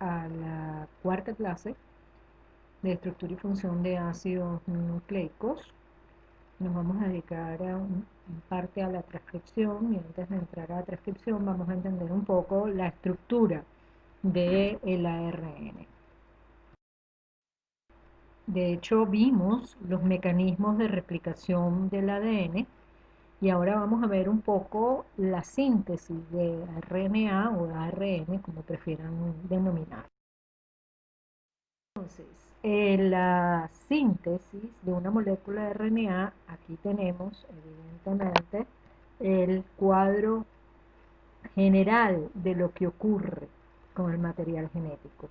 a la cuarta clase de estructura y función de ácidos nucleicos. Nos vamos a dedicar en parte a la transcripción, y antes de entrar a la transcripción vamos a entender un poco la estructura del ARN. De hecho, vimos los mecanismos de replicación del ADN y ahora vamos a ver un poco la síntesis de RNA o ARN, como prefieran denominar. Entonces, la síntesis de una molécula de RNA, aquí tenemos evidentemente el cuadro general de lo que ocurre con el material genético.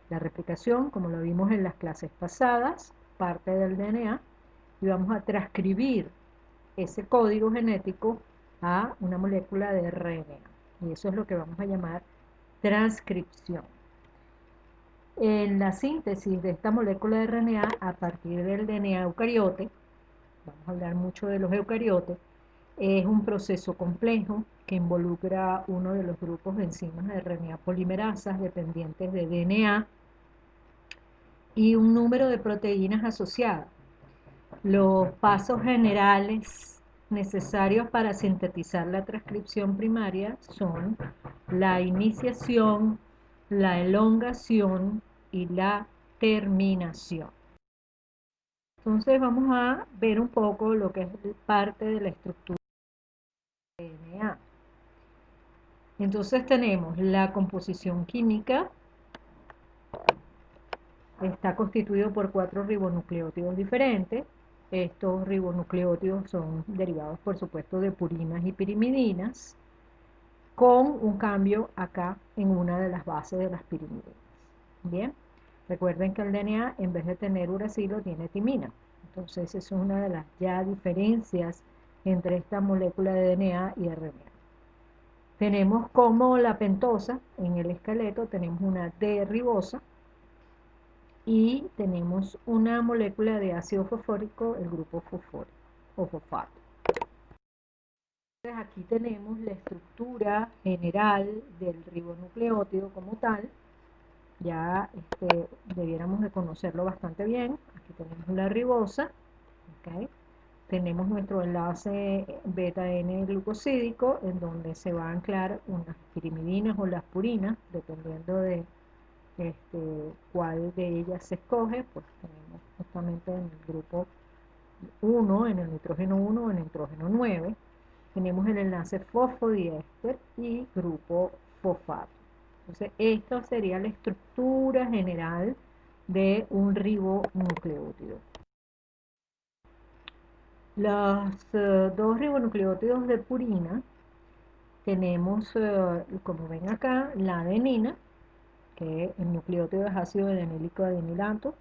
La replicación, como lo vimos en las clases pasadas, parte del DNA, y vamos a transcribir ese código genético a una molécula de RNA. Y eso es lo que vamos a llamar transcripción. En la síntesis de esta molécula de RNA a partir del DNA eucariote, vamos a hablar mucho de los eucariotes, es un proceso complejo que involucra uno de los grupos de enzimas de RNA polimerasas dependientes de DNA y un número de proteínas asociadas. Los pasos generales necesarios para sintetizar la transcripción primaria son la iniciación, la elongación y la terminación. Entonces vamos a ver un poco lo que es parte de la estructura del DNA. Entonces tenemos la composición química, está constituido por 4 ribonucleótidos diferentes. Estos ribonucleótidos son derivados, por supuesto, de purinas y pirimidinas, con un cambio acá en una de las bases de las pirimidinas. Bien, recuerden que el DNA, en vez de tener uracilo, tiene timina. Entonces, esa es una de las ya diferencias entre esta molécula de DNA y RNA. Tenemos como la pentosa, en el esqueleto tenemos una D-ribosa, y tenemos una molécula de ácido fosfórico, el grupo fosfórico o fosfato. Entonces aquí tenemos la estructura general del ribonucleótido como tal. Ya debiéramos de conocerlo bastante bien. Aquí tenemos la ribosa, ¿okay? Tenemos nuestro enlace beta-N glucosídico, en donde se va a anclar unas pirimidinas o las purinas, dependiendo de cuál de ellas se escoge. Pues tenemos justamente en el grupo 1, en el nitrógeno 1 o en el nitrógeno 9, tenemos el enlace fosfodiéster y grupo fosfato. Entonces, esta sería la estructura general de un ribonucleótido. Los dos ribonucleótidos de purina tenemos, como ven acá, la adenina, que el nucleótido es ácido adenílico adenilato.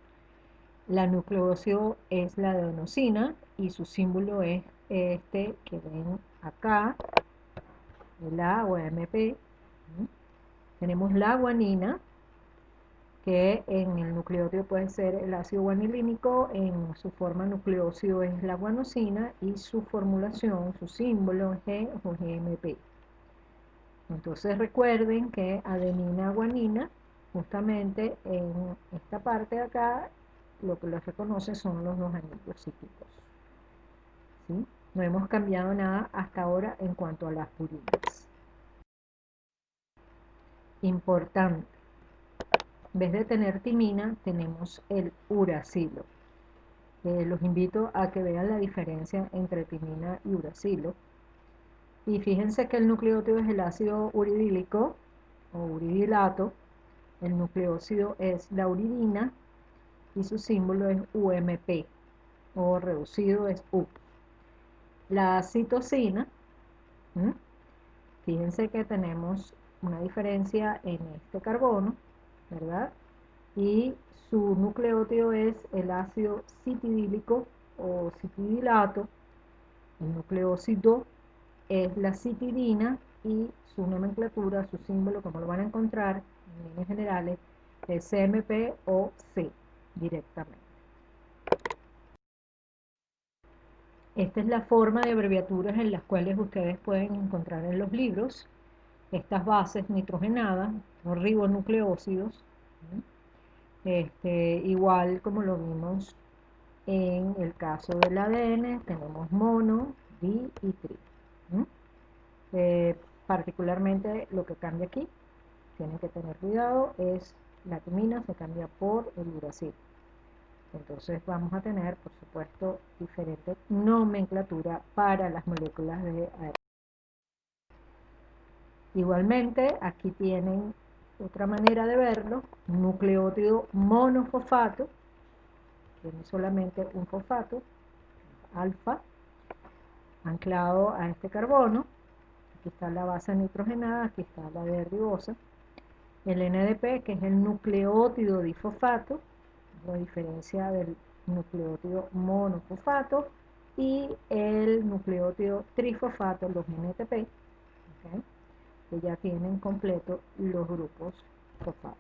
La nucleósido es la adenosina y su símbolo es este que ven acá, el A o AMP. Tenemos la guanina, que en el nucleótido puede ser el ácido guanilínico, en su forma nucleósido es la guanosina y su formulación, su símbolo es G o GMP. Entonces recuerden que adenina, guanina, justamente en esta parte de acá, lo que los reconoce son los dos anillos cíclicos. ¿Sí? No hemos cambiado nada hasta ahora en cuanto a las purinas. Importante. En vez de tener timina, tenemos el uracilo. Los invito a que vean la diferencia entre timina y uracilo. Y fíjense que el nucleótido es el ácido uridílico o uridilato. El nucleósido es la uridina y su símbolo es UMP o reducido es U. La citosina, fíjense que tenemos una diferencia en este carbono, ¿verdad? Y su nucleótido es el ácido citidílico o citidilato. El nucleósido es la citidina y su nomenclatura, su símbolo, como lo van a encontrar en líneas generales, es CMP o C directamente. Esta es la forma de abreviaturas en las cuales ustedes pueden encontrar en los libros. estas bases nitrogenadas, o ribonucleósidos, igual como lo vimos en el caso del ADN, tenemos mono, di y tri. Particularmente lo que cambia aquí, tienen que tener cuidado, es la timina se cambia por el uracil. Entonces vamos a tener, por supuesto, diferente nomenclatura para las moléculas de ARN. Igualmente, aquí tienen otra manera de verlo, nucleótido monofosfato, tiene solamente un fosfato, alfa, anclado a este carbono. Aquí está la base nitrogenada, aquí está la de ribosa. El NDP, que es el nucleótido difosfato, la diferencia del nucleótido monofosfato, y el nucleótido trifosfato, los NTP, ¿okay?, que ya tienen completo los grupos fosfato.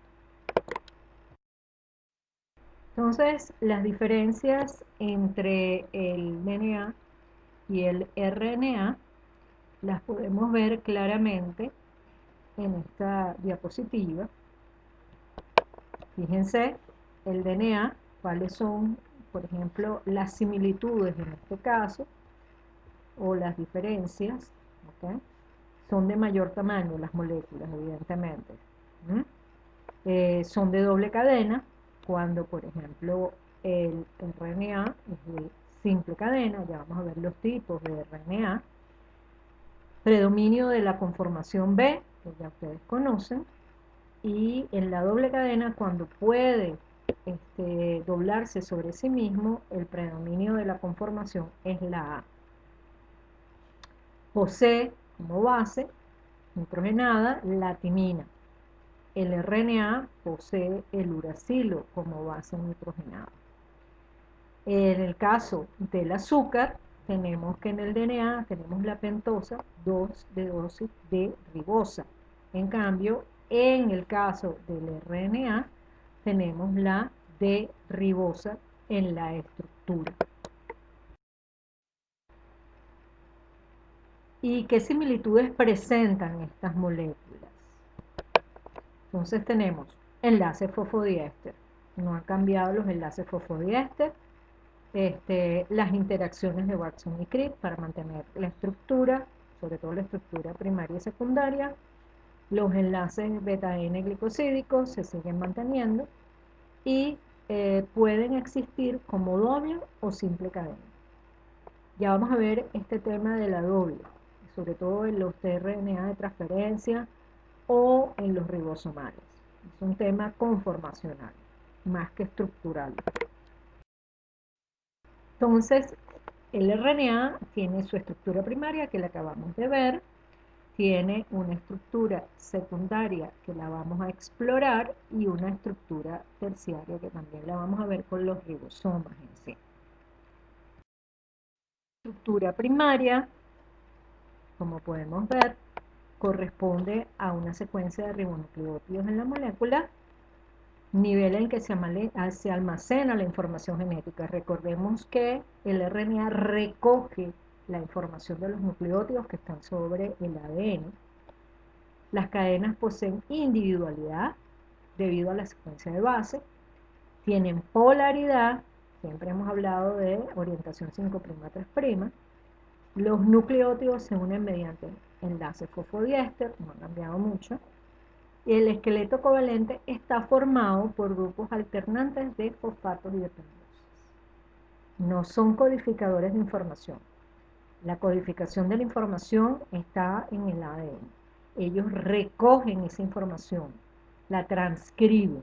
Entonces, las diferencias entre el DNA y el RNA las podemos ver claramente en esta diapositiva. Fíjense, el DNA, cuáles son, por ejemplo, las similitudes en este caso, o las diferencias, ¿okay? Son de mayor tamaño las moléculas, evidentemente. Son de doble cadena, cuando, por ejemplo, el RNA es de simple cadena. Ya vamos a ver los tipos de RNA. Predominio de la conformación B, que ya ustedes conocen, y en la doble cadena, cuando puede doblarse sobre sí mismo, el predominio de la conformación es la A. Posee como base nitrogenada la timina. El RNA posee el uracilo como base nitrogenada. En el caso del azúcar, tenemos que en el DNA tenemos la pentosa 2-deoxi de ribosa. En cambio, en el caso del RNA, tenemos la D-ribosa en la estructura. ¿Y qué similitudes presentan estas moléculas? Entonces tenemos enlace fosfodiéster. No han cambiado los enlaces fosfodiéster. Las interacciones de Watson y Crick para mantener la estructura, sobre todo la estructura primaria y secundaria. Los enlaces beta-N glicosídicos se siguen manteniendo y pueden existir como doble o simple cadena. Ya vamos a ver este tema de la doble, sobre todo en los tRNA de transferencia o en los ribosomales. Es un tema conformacional, más que estructural. Entonces, el RNA tiene su estructura primaria, que la acabamos de ver, tiene una estructura secundaria, que la vamos a explorar, y una estructura terciaria, que también la vamos a ver con los ribosomas en sí. La estructura primaria, como podemos ver, corresponde a una secuencia de ribonucleótidos en la molécula, nivel en que se almacena la información genética. Recordemos que el RNA recoge la información de los nucleótidos que están sobre el ADN. Las cadenas poseen individualidad debido a la secuencia de base, tienen polaridad, siempre hemos hablado de orientación 5'3', los nucleótidos se unen mediante enlace fosfodiéster, no han cambiado mucho, y el esqueleto covalente está formado por grupos alternantes de fosfatos y de pentosas. No son codificadores de información. La codificación de la información está en el ADN. Ellos recogen esa información, la transcriben.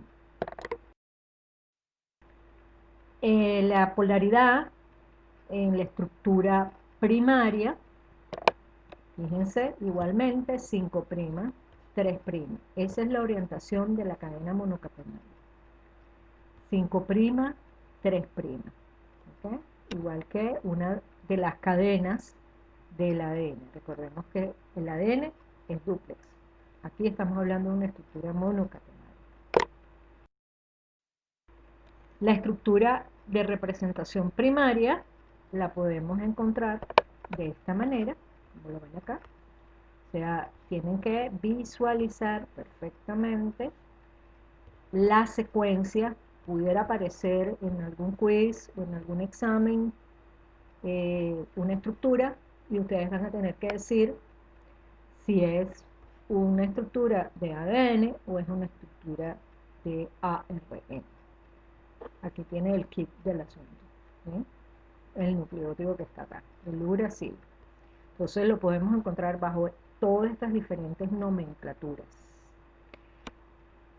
La polaridad en la estructura primaria, fíjense, igualmente 5', 3'. Esa es la orientación de la cadena monocatenaria. 5', 3'. ¿Okay? Igual que una de las cadenas del ADN. Recordemos que el ADN es dúplex. Aquí estamos hablando de una estructura monocatenaria. La estructura de representación primaria la podemos encontrar de esta manera, como lo ven acá. O sea, tienen que visualizar perfectamente la secuencia. Pudiera aparecer en algún quiz o en algún examen una estructura y ustedes van a tener que decir si es una estructura de ADN o es una estructura de ARN. Aquí tiene el kit del asunto, ¿sí? El nucleótido que está acá, el uracil. Entonces lo podemos encontrar bajo todas estas diferentes nomenclaturas.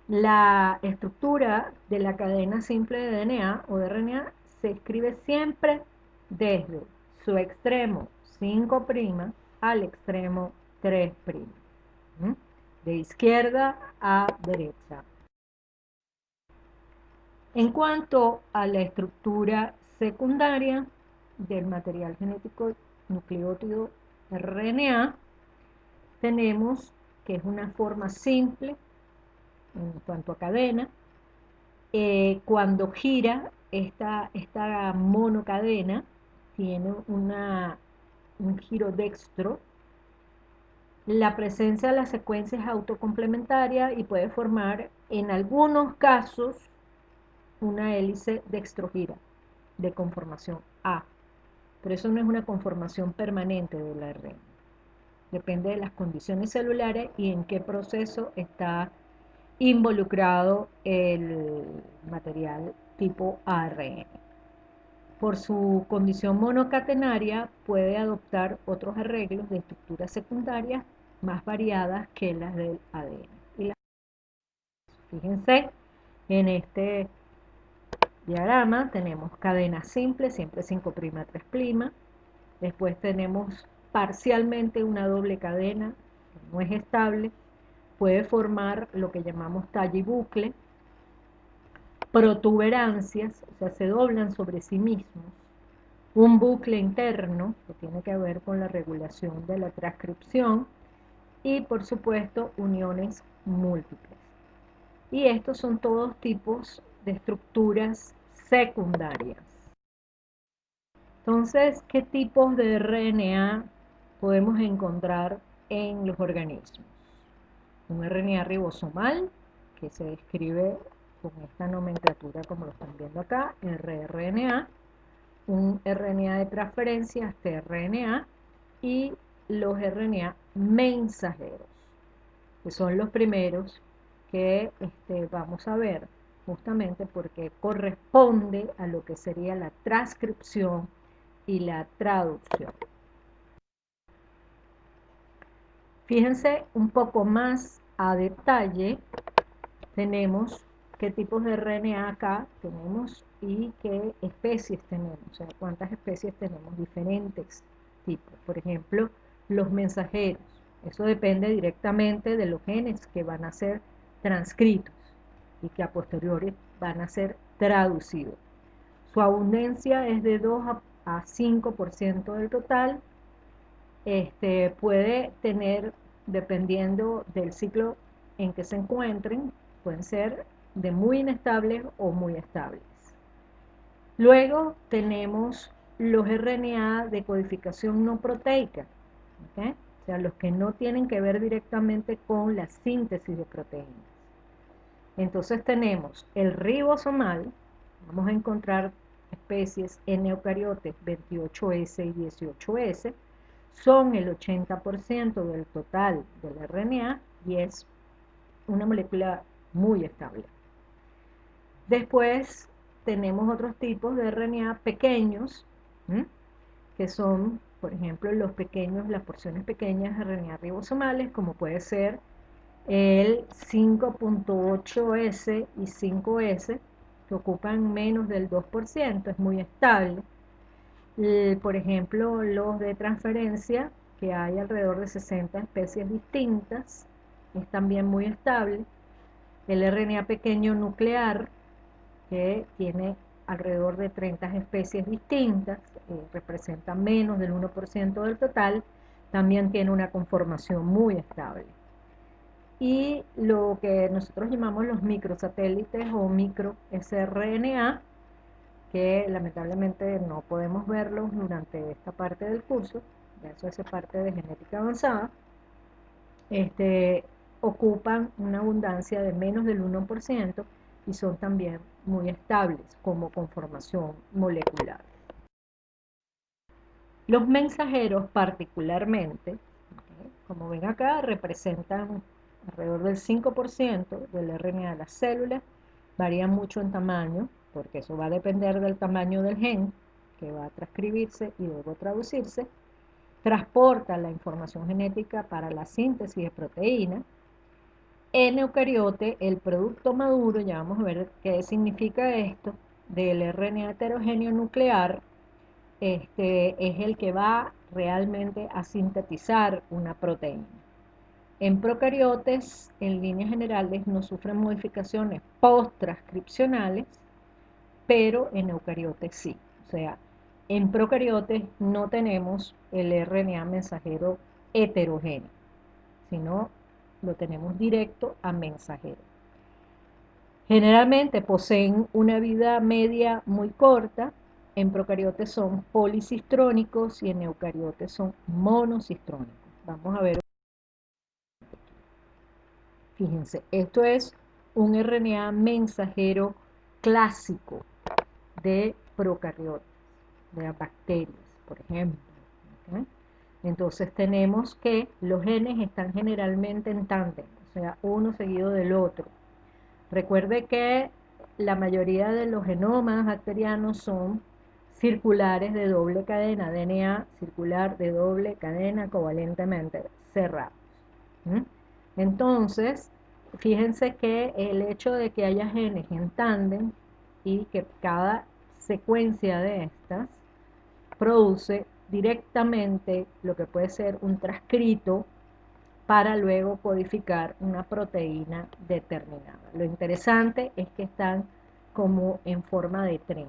La estructura de la cadena simple de DNA o de RNA se escribe siempre desde su extremo 5' al extremo 3', de izquierda a derecha. En cuanto a la estructura secundaria del material genético nucleótido RNA, tenemos que es una forma simple en cuanto a cadena. Cuando gira esta monocadena, tiene un giro dextro. La presencia de la secuencia es autocomplementaria y puede formar, en algunos casos, una hélice dextrogira de conformación A. Pero eso no es una conformación permanente de la ARN. Depende de las condiciones celulares y en qué proceso está involucrado el material tipo ARN. Por su condición monocatenaria puede adoptar otros arreglos de estructuras secundarias más variadas que las del ADN. Fíjense, en este diagrama tenemos cadena simple, siempre 5' 3'. Después tenemos parcialmente una doble cadena, que no es estable, puede formar lo que llamamos tallibucle, protuberancias, o sea, se doblan sobre sí mismos, un bucle interno, que tiene que ver con la regulación de la transcripción, y por supuesto uniones múltiples. Y estos son todos tipos de estructuras secundarias. Entonces, ¿qué tipos de RNA podemos encontrar en los organismos? Un RNA ribosomal, que se describe con esta nomenclatura como lo están viendo acá, rRNA, un RNA de transferencia, tRNA, y los RNA mensajeros, que son los primeros que vamos a ver, justamente porque corresponde a lo que sería la transcripción y la traducción. Fíjense un poco más a detalle, tenemos qué tipos de RNA acá tenemos y qué especies tenemos, o sea, cuántas especies tenemos, diferentes tipos. Por ejemplo, los mensajeros, eso depende directamente de los genes que van a ser transcritos y que a posteriori van a ser traducidos. Su abundancia es de 2 a 5% del total. Puede tener, dependiendo del ciclo en que se encuentren, pueden ser de muy inestables o muy estables. Luego tenemos los RNA de codificación no proteica, ¿okay? O sea, los que no tienen que ver directamente con la síntesis de proteínas. Entonces tenemos el ribosomal, vamos a encontrar especies en eucariotes 28S y 18S, son el 80% del total del RNA y es una molécula muy estable. Después tenemos otros tipos de RNA pequeños, que son, por ejemplo, las porciones pequeñas de RNA ribosomales, como puede ser el 5.8S y 5S, que ocupan menos del 2%, es muy estable. Por ejemplo, los de transferencia, que hay alrededor de 60 especies distintas, es también muy estable. El RNA pequeño nuclear, que tiene alrededor de 30 especies distintas, representa menos del 1% del total, también tiene una conformación muy estable. Y lo que nosotros llamamos los microsatélites o micro sRNA, que lamentablemente no podemos verlos durante esta parte del curso, ya eso hace parte de genética avanzada, este, ocupan una abundancia de menos del 1% y son también muy estables como conformación molecular. Los mensajeros particularmente, como ven acá, representan alrededor del 5% del RNA de las células, varían mucho en tamaño, porque eso va a depender del tamaño del gen que va a transcribirse y luego traducirse, transporta la información genética para la síntesis de proteínas. En eucariote, el producto maduro, ya vamos a ver qué significa esto, del RNA heterogéneo nuclear, es el que va realmente a sintetizar una proteína. En procariotes, en líneas generales, no sufren modificaciones post-transcripcionales, pero en eucariotes sí. O sea, en procariotes no tenemos el RNA mensajero heterogéneo, sino lo tenemos directo a mensajero. Generalmente poseen una vida media muy corta. En procariotes son policistrónicos y en eucariotes son monocistrónicos. Vamos a ver. Fíjense, esto es un RNA mensajero clásico de procariotes, de las bacterias, por ejemplo. ¿Okay? Entonces tenemos que los genes están generalmente en tándem, o sea, uno seguido del otro. Recuerde que la mayoría de los genomas bacterianos son circulares de doble cadena, DNA circular de doble cadena covalentemente cerrados. Entonces, fíjense que el hecho de que haya genes en tándem y que cada secuencia de estas produce directamente lo que puede ser un transcrito para luego codificar una proteína determinada. Lo interesante es que están como en forma de tren.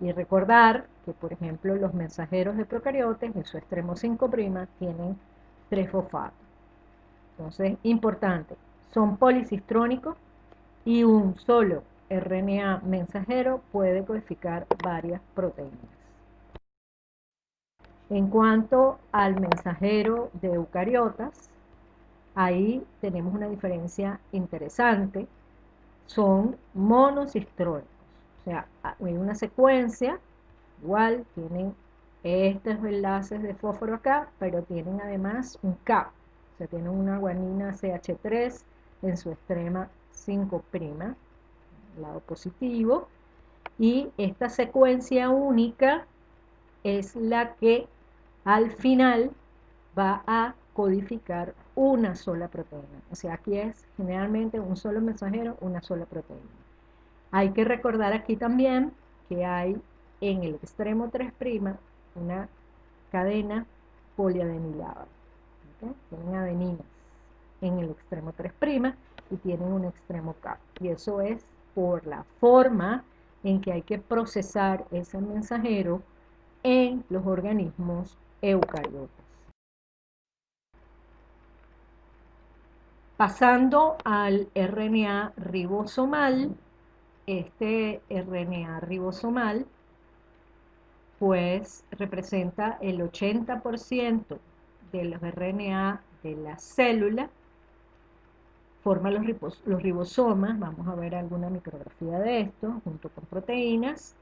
Y recordar que, por ejemplo, los mensajeros de procariotes, en su extremo 5', tienen 3 fosfatos. Entonces, importante, son policistrónicos y un solo RNA mensajero puede codificar varias proteínas. En cuanto al mensajero de eucariotas, ahí tenemos una diferencia interesante. Son monocistrónicos. O sea, hay una secuencia, igual tienen estos enlaces de fósforo acá, pero tienen además un K. O sea, tienen una guanina CH3 en su extrema 5', lado positivo. Y esta secuencia única es la que al final va a codificar una sola proteína. O sea, aquí es generalmente un solo mensajero, una sola proteína. Hay que recordar aquí también que hay en el extremo 3' una cadena poliadenilada. ¿Okay? Tienen adeninas en el extremo 3' y tienen un extremo K. Y eso es por la forma en que hay que procesar ese mensajero en los organismos eucariotas. Pasando al RNA ribosomal, este RNA ribosomal pues representa el 80% de los RNA de la célula, forma los ribosomas, vamos a ver alguna micrografía de esto, junto con proteínas,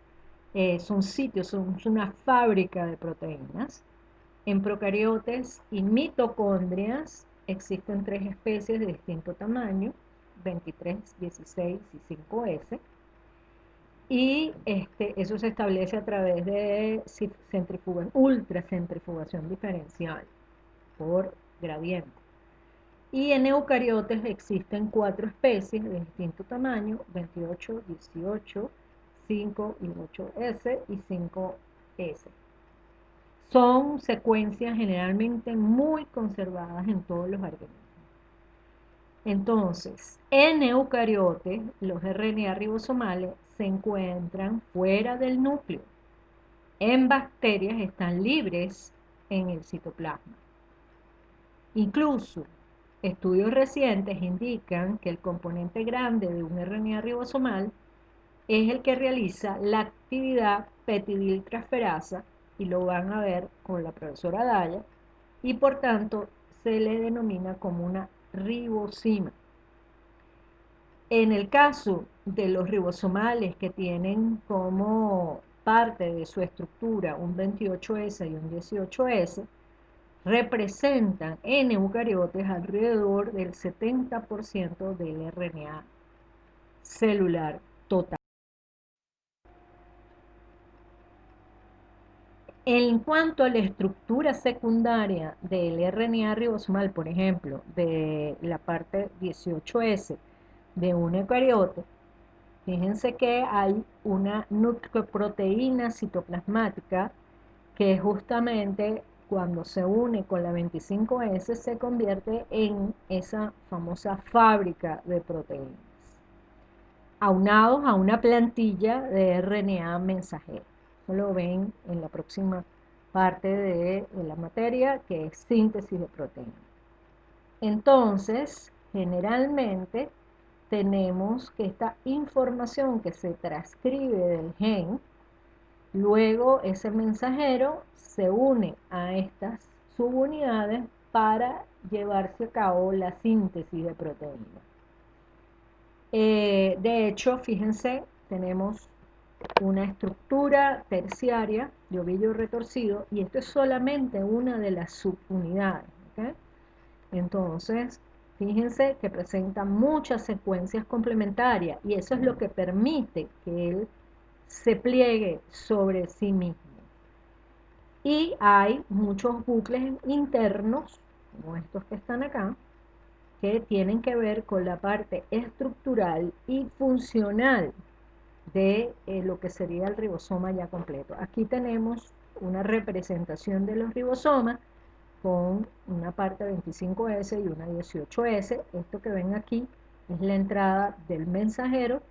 son sitios, son una fábrica de proteínas. En procariotes y mitocondrias existen 3 especies de distinto tamaño, 23, 16 y 5S, y eso se establece a través de ultracentrifugación diferencial por gradiente. Y en eucariotes existen 4 especies de distinto tamaño, 28, 18, 5 y 8S y 5S. Son secuencias generalmente muy conservadas en todos los organismos. Entonces, en eucariotes, los RNA ribosomales se encuentran fuera del núcleo. En bacterias están libres en el citoplasma. Incluso, estudios recientes indican que el componente grande de un RNA ribosomal es el que realiza la actividad petidiltransferasa, y lo van a ver con la profesora Daya, y por tanto se le denomina como una ribosima. En el caso de los ribosomales que tienen como parte de su estructura un 28S y un 18S, representan en eucariotes alrededor del 70% del RNA celular total. En cuanto a la estructura secundaria del RNA ribosomal, por ejemplo, de la parte 18S de un eucariote, fíjense que hay una nucleoproteína citoplasmática que justamente cuando se une con la 25S se convierte en esa famosa fábrica de proteínas, aunados a una plantilla de RNA mensajero. Eso lo ven en la próxima parte de la materia, que es síntesis de proteínas. Entonces, generalmente tenemos que esta información que se transcribe del gen, luego ese mensajero se une a estas subunidades para llevarse a cabo la síntesis de proteínas. De hecho, fíjense, tenemos una estructura terciaria de ovillo retorcido y esto es solamente una de las subunidades. ¿Okay? Entonces, fíjense que presenta muchas secuencias complementarias y eso es lo que permite que él se pliegue sobre sí mismo. Y hay muchos bucles internos, como estos que están acá, que tienen que ver con la parte estructural y funcional de lo que sería el ribosoma ya completo. Aquí tenemos una representación de los ribosomas con una parte 25S y una 18S. Esto que ven aquí es la entrada del mensajero,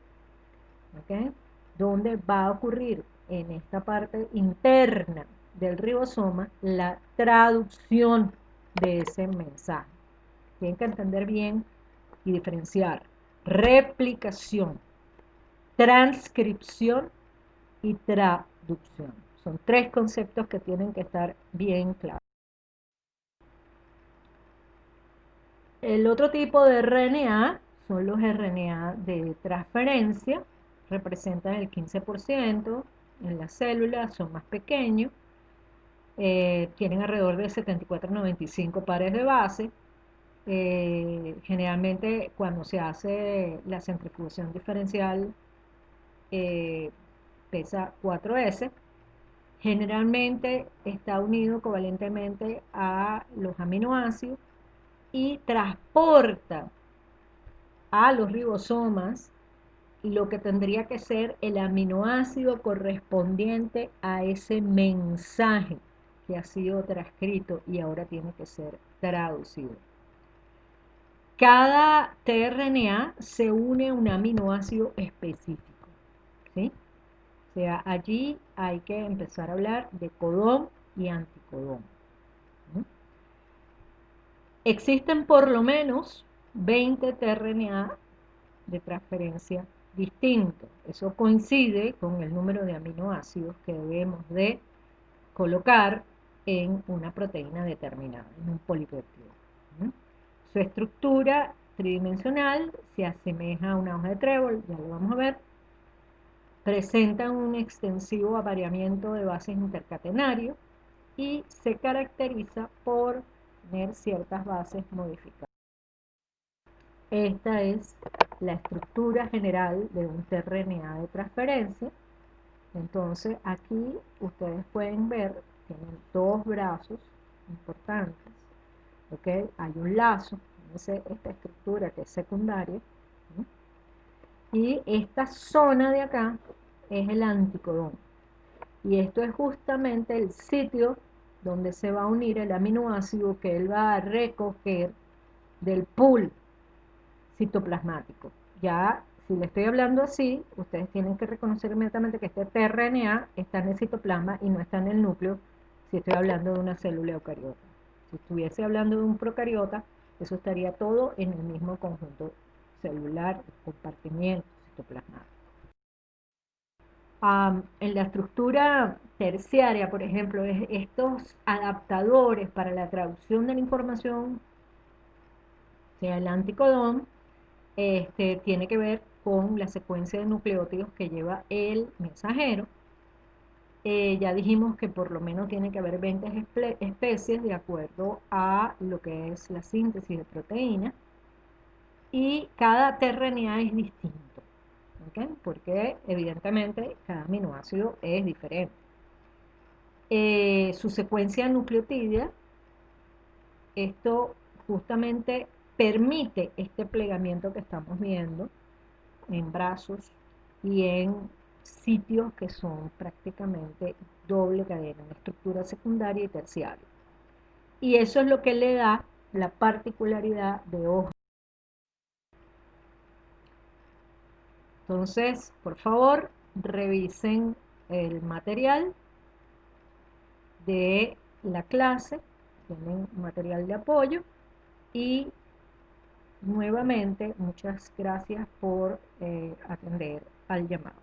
¿okay? Donde va a ocurrir en esta parte interna del ribosoma la traducción de ese mensaje. Tienen que entender bien y diferenciar replicación, transcripción y traducción. Son tres conceptos que tienen que estar bien claros. El otro tipo de RNA son los RNA de transferencia, representan el 15% en las células, son más pequeños, tienen alrededor de 74-95 pares de base. Generalmente cuando se hace la centrifugación diferencial pesa 4S. Generalmente está unido covalentemente a los aminoácidos y transporta a los ribosomas lo que tendría que ser el aminoácido correspondiente a ese mensaje que ha sido transcrito y ahora tiene que ser traducido. Cada tRNA se une a un aminoácido específico, ¿sí? O sea, allí hay que empezar a hablar de codón y anticodón. Existen por lo menos 20 tRNA de transferencia distintos. Eso coincide con el número de aminoácidos que debemos de colocar en una proteína determinada, en un polipéptido. Su estructura tridimensional se asemeja a una hoja de trébol, ya lo vamos a ver. Presenta un extensivo avariamiento de bases intercatenarios y se caracteriza por tener ciertas bases modificadas. Esta es la estructura general de un tRNA de transferencia. Entonces aquí ustedes pueden ver, tienen dos brazos importantes, ¿okay? Hay un lazo, fíjense esta estructura que es secundaria, ¿sí? Y esta zona de acá es el anticodón. Y esto es justamente el sitio donde se va a unir el aminoácido que él va a recoger del pool citoplasmático. Ya, si le estoy hablando así, ustedes tienen que reconocer inmediatamente que este tRNA está en el citoplasma y no está en el núcleo si estoy hablando de una célula eucariota. Si estuviese hablando de un procariota, eso estaría todo en el mismo conjunto celular, compartimiento citoplasmático. En la estructura terciaria, por ejemplo, estos adaptadores para la traducción de la información, sea el anticodón, tiene que ver con la secuencia de nucleótidos que lleva el mensajero. Ya dijimos que por lo menos tiene que haber 20 especies de acuerdo a lo que es la síntesis de proteínas, y cada tRNA es distinto, ¿okay? Porque evidentemente cada aminoácido es diferente. Su secuencia nucleotídea, esto justamente permite este plegamiento que estamos viendo en brazos y en sitios que son prácticamente doble cadena, en estructura secundaria y terciaria. Y eso es lo que le da la particularidad de hoja. Entonces, por favor, revisen el material de la clase, tienen material de apoyo, y nuevamente muchas gracias por atender al llamado.